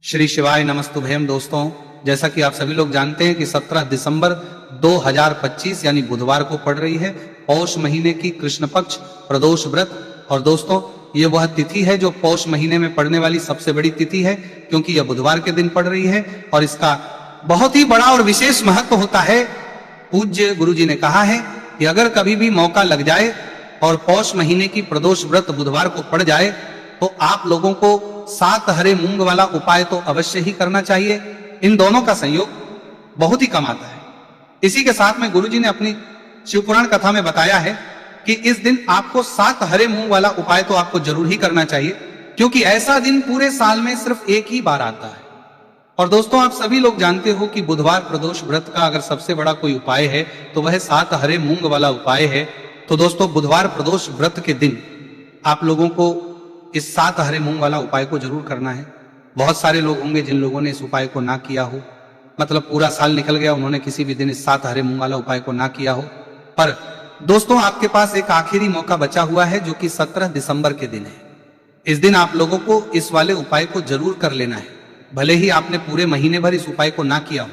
श्री शिवाय नमस्तुभयम। दोस्तों, जैसा कि आप सभी लोग जानते हैं कि 17 दिसंबर 2025 यानी बुधवार को पड़ रही है पौष महीने की कृष्ण पक्ष प्रदोष व्रत। और दोस्तों, ये वह तिथि है जो पौष महीने में पड़ने वाली सबसे बड़ी तिथि है, क्योंकि यह बुधवार के दिन पड़ रही है और इसका बहुत ही बड़ा और विशेष महत्व होता है। पूज्य गुरु जी ने कहा है कि अगर कभी भी मौका लग जाए और पौष महीने की प्रदोष व्रत बुधवार को पड़ जाए तो आप लोगों को 7 हरे मूंग वाला उपाय तो अवश्य ही करना चाहिए। इन दोनों का संयोग बहुत ही कम आता है। इसी के साथ में गुरुजी ने अपनी शिवपुराण कथा में बताया है कि इस दिन आपको 7 हरे मूंग वाला उपाय तो आपको जरूर ही करना चाहिए, क्योंकि ऐसा दिन पूरे साल में सिर्फ एक ही बार आता है। और दोस्तों, आप सभी लोग जानते हो कि बुधवार प्रदोष व्रत का अगर सबसे बड़ा कोई उपाय है तो वह 7 हरे मूंग वाला उपाय है। तो दोस्तों, बुधवार प्रदोष व्रत के दिन आप लोगों को इस 7 हरे मूंग वाला उपाय को जरूर करना है। बहुत सारे लोग होंगे जिन लोगों ने इस उपाय को ना किया हो, मतलब पूरा साल निकल गया, उन्होंने किसी भी दिन इस 7 हरे मूंग वाला उपाय को ना किया हो। पर दोस्तों, आपके पास एक आखिरी मौका बचा हुआ है जो कि 17 दिसंबर के दिन है। इस दिन आप लोगों को इस वाले उपाय को जरूर कर लेना है। भले ही आपने पूरे महीने भर इस उपाय को ना किया हो,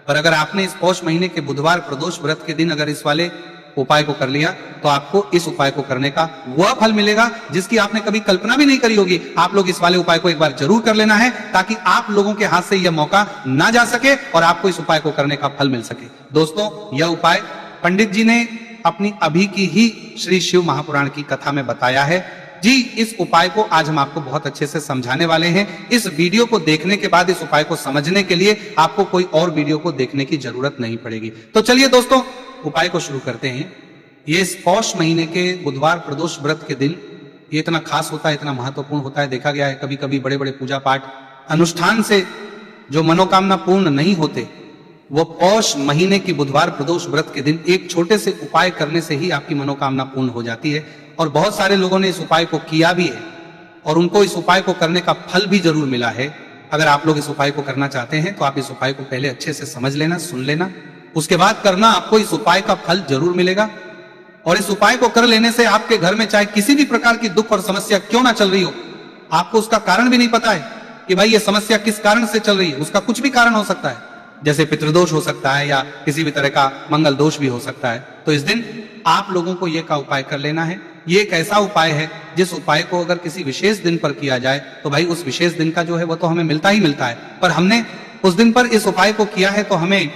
पर अगर आपने इस पौष महीने के बुधवार प्रदोष व्रत के दिन अगर इस वाले उपाय को कर लिया तो आपको इस उपाय को करने का वह फल मिलेगा जिसकी आपने कभी कल्पना भी नहीं करी होगी। आप लोग इस वाले उपाय को एक बार जरूर कर लेना है, ताकि आप लोगों के हाथ से यह मौका ना जा सके और आपको इस उपाय को करने का फल मिल सके। दोस्तों, यह उपाय पंडित जी ने अपनी अभी की ही श्री शिव महापुराण की कथा में बताया है जी। इस उपाय को आज हम आपको बहुत अच्छे से समझाने वाले हैं। इस वीडियो को देखने के बाद इस उपाय को समझने के लिए आपको कोई और वीडियो को देखने की जरूरत नहीं पड़ेगी। तो चलिए दोस्तों, उपाय को शुरू करते हैं। ये इस पौष महीने के बुधवार प्रदोष व्रत के दिन ये इतना खास होता है, इतना महत्वपूर्ण होता है। देखा गया है कभी कभी बड़े बड़े पूजा पाठ अनुष्ठान से जो मनोकामना पूर्ण नहीं होते, वो पौष महीने की बुधवार प्रदोष व्रत के दिन एक छोटे से उपाय करने से ही आपकी मनोकामना पूर्ण हो जाती है। और बहुत सारे लोगों ने इस उपाय को किया भी है और उनको इस उपाय को करने का फल भी जरूर मिला है। अगर आप लोग इस उपाय को करना चाहते हैं तो आप इस उपाय को पहले अच्छे से समझ लेना, सुन लेना, उसके बाद करना। आपको इस उपाय का फल जरूर मिलेगा। और इस उपाय को कर लेने से आपके घर में चाहे किसी भी प्रकार की दुख और समस्या क्यों ना चल रही हो, आपको उसका कारण भी नहीं पता है कि भाई ये समस्या किस कारण से चल रही है। उसका कुछ भी कारण हो सकता है, जैसे पितृदोष हो सकता है या किसी भी तरह का मंगल दोष भी हो सकता है। तो इस दिन आप लोगों को ये का उपाय कर लेना है। ये एक ऐसा उपाय है जिस उपाय को अगर किसी विशेष दिन पर किया जाए तो भाई उस विशेष दिन का जो है वो तो हमें मिलता ही मिलता है, पर हमने उस दिन पर इस उपाय को किया है तो हमें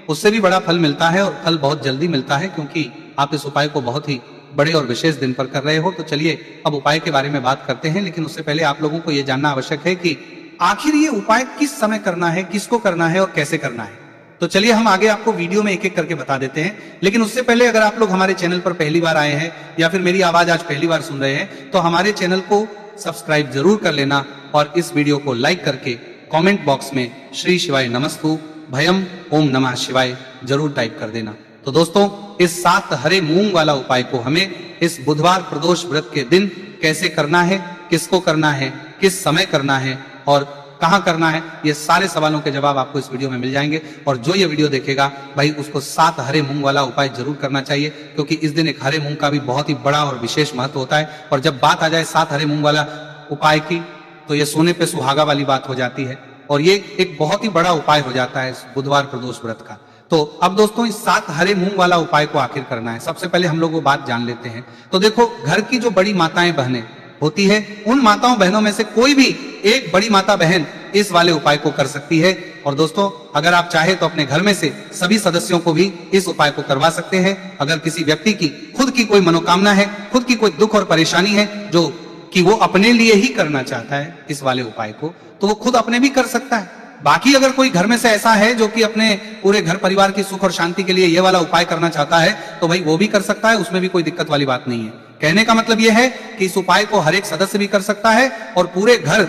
उससे भी बड़ा फल मिलता है और फल बहुत जल्दी मिलता है, क्योंकि आप इस उपाय को बहुत ही बड़े और विशेष दिन पर कर रहे हो। तो चलिए अब उपाय के बारे में बात करते हैं, लेकिन उससे पहले आप लोगों को यह जानना आवश्यक है कि आखिर ये उपाय किस समय करना है, किसको करना है और कैसे करना है। तो चलिए हम आगे आपको वीडियो में एक एक करके बता देते हैं। लेकिन उससे पहले अगर आप लोग हमारे चैनल पर पहली बार आए हैं या फिर मेरी आवाज आज पहली बार सुन रहे हैं तो हमारे चैनल को सब्सक्राइब जरूर कर लेना और इस वीडियो को लाइक करके कमेंट बॉक्स में श्री शिवाय नमस्तु भयम ओम नमः शिवाय जरूर टाइप कर देना। तो दोस्तों, इस 7 हरे मूंग वाला उपाय को हमें इस बुधवार प्रदोष व्रत के दिन कैसे करना है, किसको करना है, किस समय करना है और कहां करना है, ये सारे सवालों के जवाब आपको इस वीडियो में मिल जाएंगे। और जो ये वीडियो देखेगा भाई उसको 7 हरे मूंग वाला उपाय जरूर करना चाहिए, क्योंकि इस दिन एक हरे मूंग का भी बहुत ही बड़ा और विशेष महत्व होता है। और जब बात आ जाए 7 हरे मूंग वाला उपाय की तो ये सोने पे सुहागा वाली बात हो जाती है और ये एक बहुत ही बड़ा उपाय हो जाता है इस बुधवार प्रदोष व्रत का। तो अब दोस्तों, इस 7 हरे मूंग वाला उपाय को आखिर करना है। सबसे पहले हम लोग वो बात जान लेते हैं। तो देखो, घर की जो बड़ी माताएं बहनें होती है, उन माताओं बहनों में से कोई भी एक बड़ी माता बहन इस वाले उपाय को कर सकती है। और दोस्तों, अगर आप चाहे तो अपने घर में से सभी सदस्यों को भी इस उपाय को करवा सकते हैं। अगर किसी व्यक्ति की खुद की कोई मनोकामना है, खुद की कोई दुख और परेशानी है जो कि वो अपने लिए ही करना चाहता है इस वाले उपाय को, तो वो खुद अपने भी कर सकता है। बाकी अगर कोई घर में से ऐसा है जो कि अपने पूरे घर परिवार की सुख और शांति के लिए ये वाला उपाय करना चाहता है तो भाई वो भी कर सकता है, उसमें भी कोई दिक्कत वाली बात नहीं है। कहने का मतलब ये है कि इस उपाय को हर एक सदस्य भी कर सकता है और पूरे घर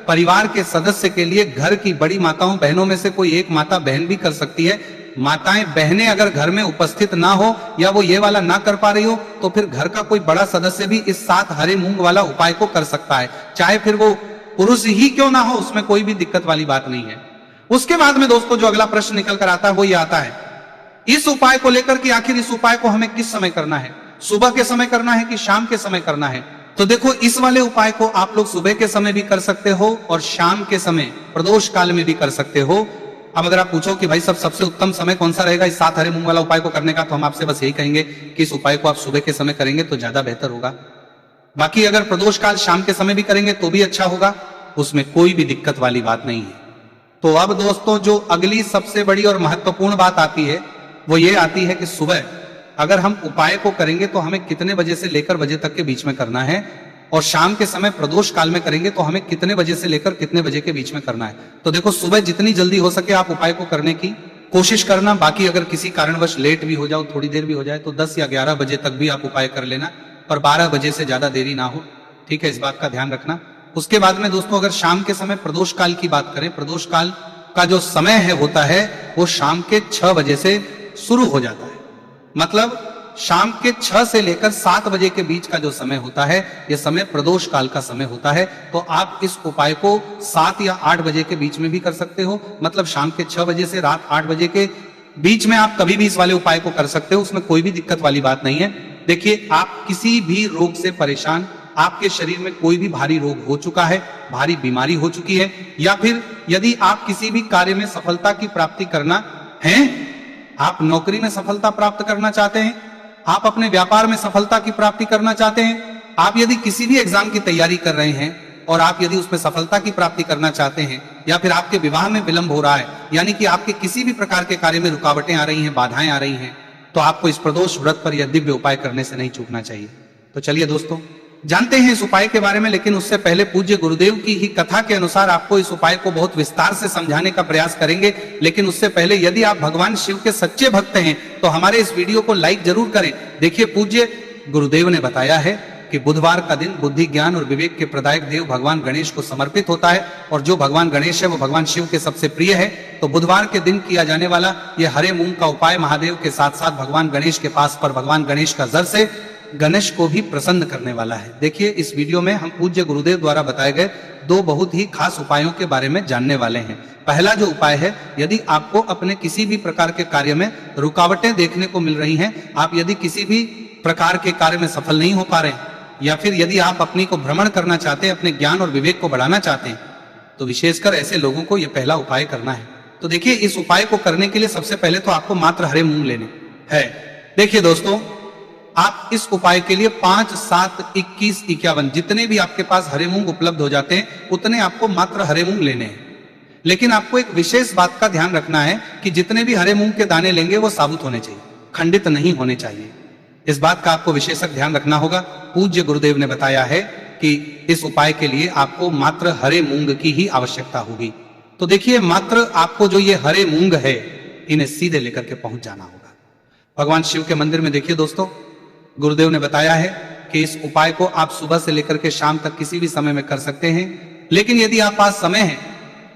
परिवार के सदस्य के लिए घर की बड़ी माताओं बहनों में से कोई एक माता बहन भी कर सकती है। माताएं बहनें अगर घर में उपस्थित ना हो या वो ये वाला ना कर पा रही हो तो फिर घर का कोई बड़ा सदस्य भी इस 7 हरे मूंग वाला उपाय को कर सकता है, चाहे फिर वो पुरुष ही क्यों ना हो, उसमें कोई भी दिक्कत वाली बात नहीं है। उसके बाद में दोस्तों, जो अगला प्रश्न निकल कर आता है वो ये आता है इस उपाय को लेकर कि आखिर इस उपाय को हमें किस समय करना है, सुबह के समय करना है कि शाम के समय करना है। तो देखो, इस वाले उपाय को आप लोग सुबह के समय भी कर सकते हो और शाम के समय प्रदोष काल में भी कर सकते हो। अब अगर आप पूछो कि भाई सबसे उत्तम समय कौन सा रहेगा इस 7 हरे मूंग वाला उपाय को करने का, तो हम आपसे बस यही कहेंगे कि इस उपाय को आप सुबह के समय करेंगे तो ज्यादा बेहतर होगा। बाकी अगर प्रदोष काल शाम के समय भी करेंगे तो भी अच्छा होगा, उसमें कोई भी दिक्कत वाली बात नहीं है। तो अब दोस्तों, जो अगली सबसे बड़ी और महत्वपूर्ण बात आती है वो ये आती है कि सुबह अगर हम उपाय को करेंगे तो हमें कितने बजे से लेकर बजे तक के बीच में करना है, और शाम के समय प्रदोष काल में करेंगे तो हमें कितने बजे से लेकर कितने बजे के बीच में करना है। तो देखो, सुबह जितनी जल्दी हो सके आप उपाय को करने की कोशिश करना। बाकी अगर किसी कारणवश लेट भी हो जाओ, थोड़ी देर भी हो जाए, तो 10 या 11 बजे तक भी आप उपाय कर लेना, और 12 बजे से ज्यादा देरी ना हो। ठीक है, इस बात का ध्यान रखना। उसके बाद में दोस्तों, अगर शाम के समय प्रदोष काल की बात करें, प्रदोष काल का जो समय है होता है वो शाम के 6 बजे से शुरू हो जाता है। मतलब शाम के 6 से लेकर 7 बजे के बीच का जो समय होता है, यह समय प्रदोष काल का समय होता है। तो आप इस उपाय को 7 या 8 बजे के बीच में भी कर सकते हो। मतलब शाम के 6 बजे से रात 8 बजे के बीच में आप कभी भी इस वाले उपाय को कर सकते हो, उसमें कोई भी दिक्कत वाली बात नहीं है। देखिए, आप किसी भी रोग से परेशान, आपके शरीर में कोई भी भारी रोग हो चुका है, भारी बीमारी हो चुकी है, या फिर यदि आप किसी भी कार्य में सफलता की प्राप्ति करना है, आप नौकरी में सफलता प्राप्त करना चाहते हैं, आप अपने व्यापार में सफलता की प्राप्ति करना चाहते हैं, आप यदि किसी भी एग्जाम की तैयारी कर रहे हैं और आप यदि उसमें सफलता की प्राप्ति करना चाहते हैं, या फिर आपके विवाह में विलंब हो रहा है, यानी कि आपके किसी भी प्रकार के कार्य में रुकावटें आ रही हैं, बाधाएं आ रही हैं, तो आपको इस प्रदोष व्रत पर यह दिव्य उपाय करने से नहीं चूकना चाहिए। तो चलिए दोस्तों, जानते हैं इस उपाय के बारे में, लेकिन उससे पहले पूज्य गुरुदेव की ही कथा के अनुसार आपको इस उपाय को बहुत विस्तार से समझाने का प्रयास करेंगे। लेकिन उससे पहले यदि आप भगवान शिव के सच्चे भक्त हैं तो हमारे इस वीडियो को लाइक जरूर करें। देखिए, पूज्य गुरुदेव ने बताया है कि बुधवार का दिन बुद्धि, ज्ञान और विवेक के प्रदायक देव भगवान गणेश को समर्पित होता है, और जो भगवान गणेश है वो भगवान शिव के सबसे प्रिय है। तो बुधवार के दिन किया जाने वाला यह हरे मूंग का उपाय महादेव के साथ साथ भगवान गणेश के पास पर भगवान गणेश का जर से गणेश को भी प्रसन्न करने वाला है। देखिए, इस वीडियो में हम पूज्य गुरुदेव द्वारा बताए गए 2 बहुत ही खास उपायों के बारे में जानने वाले हैं। पहला जो उपाय है, यदि आपको अपने किसी भी प्रकार के कार्य में रुकावटें देखने को मिल रही हैं, आप यदि किसी भी प्रकार के कार्य में सफल नहीं हो पा रहे, या फिर यदि आप अपनी को भ्रमण करना चाहते हैं, अपने ज्ञान और विवेक को बढ़ाना चाहते हैं, तो विशेषकर ऐसे लोगों को यह पहला उपाय करना है। तो देखिए, इस उपाय को करने के लिए सबसे पहले तो आपको मात्र हरे मूंग लेने हैं। देखिए दोस्तों, आप इस उपाय के लिए 5, 7, 21, 51 जितने भी आपके पास हरे मूंग उपलब्ध हो जाते हैं, उतने आपको मात्र हरे मूंग लेने हैं। लेकिन आपको एक विशेष बात का ध्यान रखना है कि जितने भी हरे मूंग के दाने लेंगे वो साबुत होने चाहिए, खंडित नहीं होने चाहिए। इस बात का आपको विशेषक ध्यान रखना होगा। पूज्य गुरुदेव ने बताया है कि इस उपाय के लिए आपको मात्र हरे मूंग की ही आवश्यकता होगी। तो देखिए, मात्र आपको जो ये हरे मूंग है, इन्हें सीधे लेकर के पहुंच जाना होगा भगवान शिव के मंदिर में। देखिए दोस्तों, गुरुदेव ने बताया है कि इस उपाय को आप सुबह से लेकर के शाम तक किसी भी समय में कर सकते हैं। लेकिन यदि आप पास समय है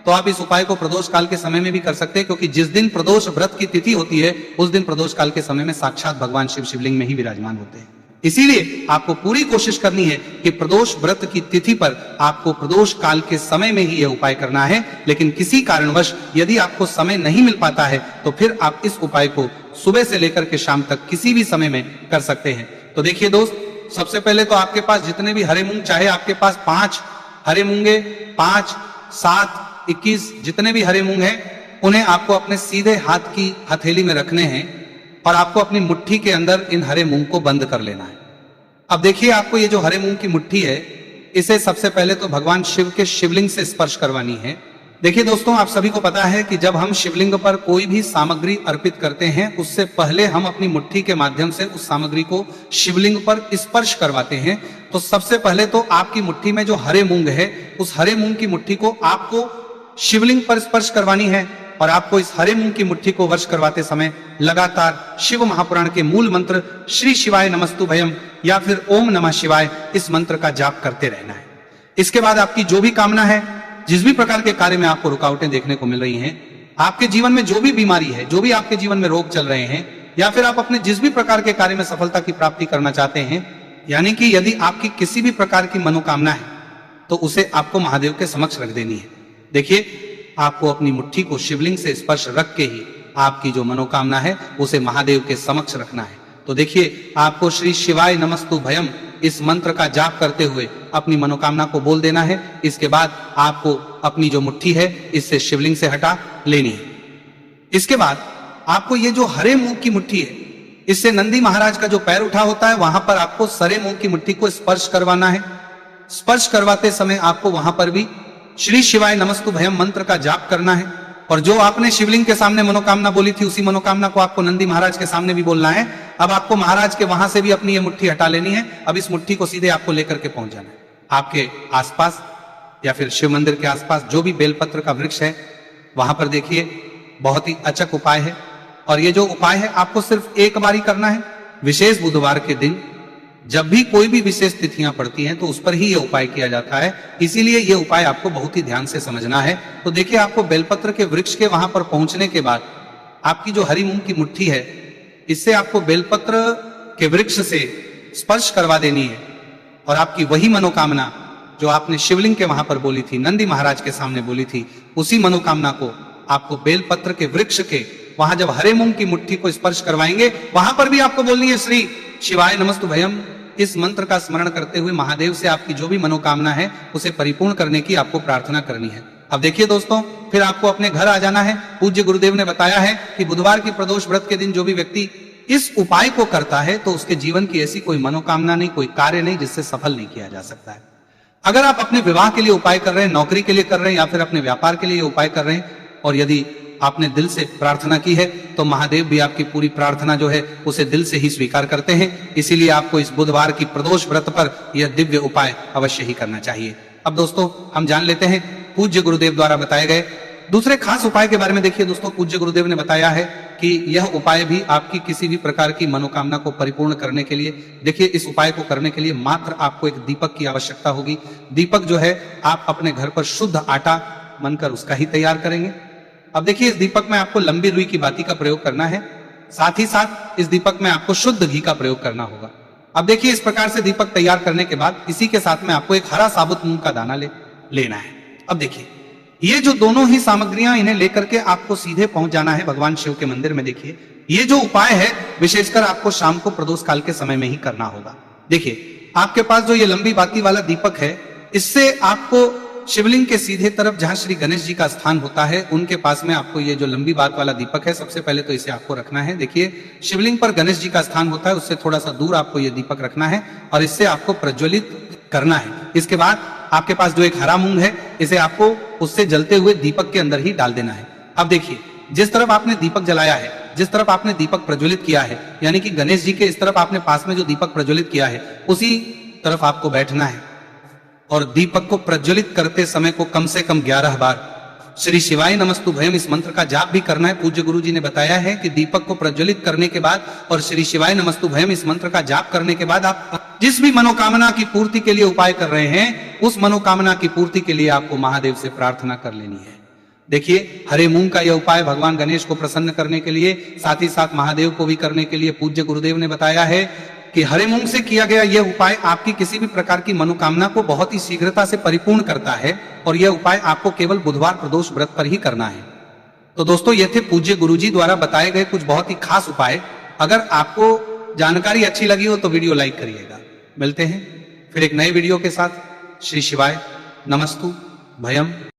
तो आप इस उपाय को प्रदोष काल के समय में भी कर सकते हैं, क्योंकि जिस दिन प्रदोष व्रत की तिथि होती है उस दिन प्रदोष काल के समय में साक्षात भगवान शिव शिवलिंग में ही विराजमान होते हैं। इसीलिए आपको पूरी कोशिश करनी है कि प्रदोष व्रत की तिथि पर आपको प्रदोष काल के समय में ही यह उपाय करना है। लेकिन किसी कारणवश यदि आपको समय नहीं मिल पाता है तो फिर आप इस उपाय को सुबह से लेकर के शाम तक किसी भी समय में कर सकते हैं। तो देखिए दोस्त, सबसे पहले तो आपके पास जितने भी हरे मूंग, चाहे आपके पास 5 हरे मूंगे, 5, 7, 21 जितने भी हरे मूंग हैं, उन्हें आपको अपने सीधे हाथ की हथेली में रखने हैं और आपको अपनी मुट्ठी के अंदर इन हरे मूंग को बंद कर लेना है। अब देखिए, आपको ये जो हरे मूंग की मुट्ठी है, इसे सबसे पहले तो भगवान शिव के शिवलिंग से स्पर्श करवानी है। देखिए दोस्तों, आप सभी को पता है कि जब हम शिवलिंग पर कोई भी सामग्री अर्पित करते हैं, उससे पहले हम अपनी मुट्ठी के माध्यम से उस सामग्री को शिवलिंग पर स्पर्श करवाते हैं। तो सबसे पहले तो आपकी मुट्ठी में जो हरे मूंग है, उस हरे मूंग की मुट्ठी को आपको शिवलिंग पर स्पर्श करवानी है, और आपको इस हरे मूंग की मुट्ठी को वर्ष करवाते समय लगातार शिव महापुराण के मूल मंत्र श्री शिवाय नमस्तुभयम या फिर ओम नमः शिवाय, इस मंत्र का जाप करते रहना है। इसके बाद आपकी जो भी कामना है, जिस भी प्रकार के कार्य में आपको रुकावटें देखने को मिल रही हैं, आपके जीवन में जो भी बीमारी है, जो भी आपके जीवन में रोग चल रहे हैं, या फिर आप अपने जिस भी प्रकार के कार्य में सफलता की प्राप्ति करना चाहते हैं, यानी कि यदि आपकी किसी भी प्रकार की मनोकामना है तो उसे आपको महादेव के समक्ष रख देनी है। देखिए, आपको अपनी मुट्ठी को शिवलिंग से स्पर्श रख के ही आपकी जो मनोकामना है उसे महादेव के समक्ष रखना है। तो देखिए, आपको श्री शिवाय नमस्तुभयम इस मंत्र का जाप करते हुए अपनी मनोकामना को बोल देना है। इसके बाद आपको अपनी जो मुट्ठी है इससे शिवलिंग से हटा लेनी है। इसके बाद आपको ये जो हरे मूंग की मुट्ठी है, इससे नंदी महाराज का जो पैर उठा होता है वहां पर आपको सरे मूंग की मुट्ठी को स्पर्श करवाना है। स्पर्श करवाते समय आपको वहां पर भी श्री शिवाय नमस्तुभयम मंत्र का जाप करना है। और जो आपने शिवलिंग के सामने मनोकामना बोली थी, उसी मनोकामना को आपको नंदी महाराज के सामने भी बोलना है। अब आपको महाराज के वहां से भी अपनी ये मुट्ठी हटा लेनी है। अब इस मुट्ठी को सीधे आपको लेकर के पहुंच जाना है। आपके आसपास या फिर शिव मंदिर के आसपास जो भी बेलपत्र का वृक्ष है वहां पर देखिए, बहुत ही अचक उपाय है। और ये जो उपाय है आपको सिर्फ एक बार ही करना है। विशेष बुधवार के दिन जब भी कोई भी विशेष तिथियां पड़ती हैं तो उस पर ही ये उपाय किया जाता है, इसीलिए ये उपाय आपको बहुत ही ध्यान से समझना है। तो देखिए, आपको बेलपत्र के वृक्ष के वहां पर पहुंचने के बाद आपकी जो हरी मूंग की मुट्ठी है, इससे आपको बेलपत्र के वृक्ष से स्पर्श करवा देनी है। और आपकी वही मनोकामना जो आपने शिवलिंग के वहां पर बोली थी, नंदी महाराज के सामने बोली थी, उसी मनोकामना को आपको बेलपत्र के वृक्ष के वहां जब हरे मूंग की मुट्ठी को स्पर्श करवाएंगे, वहां पर भी आपको बोलनी है श्री शिवाय नमस्तुभयम। इस मंत्र का स्मरण करते हुए महादेव से आपकी जो भी मनोकामना है उसे परिपूर्ण करने की आपको प्रार्थना करनी है। अब देखिए दोस्तों, फिर आपको अपने घर आ जाना है। पूज्य गुरुदेव ने बताया है कि बुधवार की प्रदोष व्रत के दिन जो भी व्यक्ति इस उपाय को करता है तो उसके जीवन की ऐसी कोई मनोकामना नहीं, कोई कार्य नहीं जिससे सफल नहीं किया जा सकता है। अगर आप अपने विवाह के लिए उपाय कर रहे हैं, नौकरी के लिए कर रहे हैं या फिर अपने व्यापार के लिए उपाय कर रहे हैं, और यदि आपने दिल से प्रार्थना की है तो महादेव भी आपकी पूरी प्रार्थना जो है उसे दिल से ही स्वीकार करते हैं। इसीलिए आपको इस बुधवार की प्रदोष व्रत पर यह दिव्य उपाय अवश्य ही करना चाहिए। अब दोस्तों, हम जान लेते हैं पूज्य गुरुदेव द्वारा बताए गए दूसरे खास उपाय के बारे में। देखिए दोस्तों, पूज्य गुरुदेव ने बताया है कि यह उपाय भी आपकी किसी भी प्रकार की मनोकामना को परिपूर्ण करने के लिए, देखिए इस उपाय को करने के लिए मात्र आपको एक दीपक की आवश्यकता होगी। दीपक जो है आप अपने घर पर शुद्ध आटा मनकर उसका ही तैयार करेंगे। अब देखिए, इस दीपक में आपको लंबी रुई की बाती का प्रयोग करना है, साथ ही साथ इस दीपक में आपको शुद्ध घी का प्रयोग करना होगा। अब देखिए, इस प्रकार से दीपक तैयार करने के बाद इसी के साथ में आपको एक हरा साबुत मूंग का दाना लेना है। अब देखिए, ये जो दोनों ही सामग्रियां, इन्हें लेकर के आपको सीधे पहुंच जाना है भगवान शिव के मंदिर में। देखिए, ये जो उपाय है विशेषकर आपको शाम को प्रदोष काल के समय में ही करना होगा। देखिए, आपके पास जो ये लंबी बाती वाला दीपक है, इससे आपको शिवलिंग के सीधे तरफ जहां श्री गणेश जी का स्थान होता है, उनके पास में आपको ये जो लंबी बात वाला दीपक है, सबसे पहले तो इसे आपको रखना है। देखिए, शिवलिंग पर गणेश जी का स्थान होता है, उससे थोड़ा सा दूर आपको ये दीपक रखना है और इससे आपको प्रज्वलित करना है। इसके बाद आपके पास जो एक हरा मूंग है, इसे आपको उससे जलते हुए दीपक के अंदर ही डाल देना है। अब देखिए, जिस तरफ आपने दीपक जलाया है, जिस तरफ आपने दीपक प्रज्वलित किया है, यानी कि गणेश जी के इस तरफ आपने पास में जो दीपक प्रज्वलित किया है, उसी तरफ आपको बैठना है और दीपक को प्रज्वलित करते समय को कम से कम 11 बार श्री शिवाय नमस्तुभयम इस मंत्र का जाप भी करना है। पूज्य गुरु जी ने बताया है कि दीपक को प्रज्वलित करने के बाद और श्री शिवाय नमस्तुभयम इस मंत्र का जाप करने के बाद आप जिस भी मनोकामना की पूर्ति के लिए उपाय कर रहे हैं, उस मनोकामना की पूर्ति के लिए आपको महादेव से प्रार्थना कर लेनी है। देखिए, हरे मूंग का यह उपाय भगवान गणेश को प्रसन्न करने के लिए, साथ ही साथ महादेव को भी करने के लिए पूज्य गुरुदेव ने बताया है कि हरे मूंग से किया गया यह उपाय आपकी किसी भी प्रकार की मनोकामना को बहुत ही शीघ्रता से परिपूर्ण करता है। और यह उपाय आपको केवल बुधवार प्रदोष व्रत पर ही करना है। तो दोस्तों, ये थे पूज्य गुरुजी द्वारा बताए गए कुछ बहुत ही खास उपाय। अगर आपको जानकारी अच्छी लगी हो तो वीडियो लाइक करिएगा। मिलते हैं फिर एक नए वीडियो के साथ। श्री शिवाय नमस्तु भयम।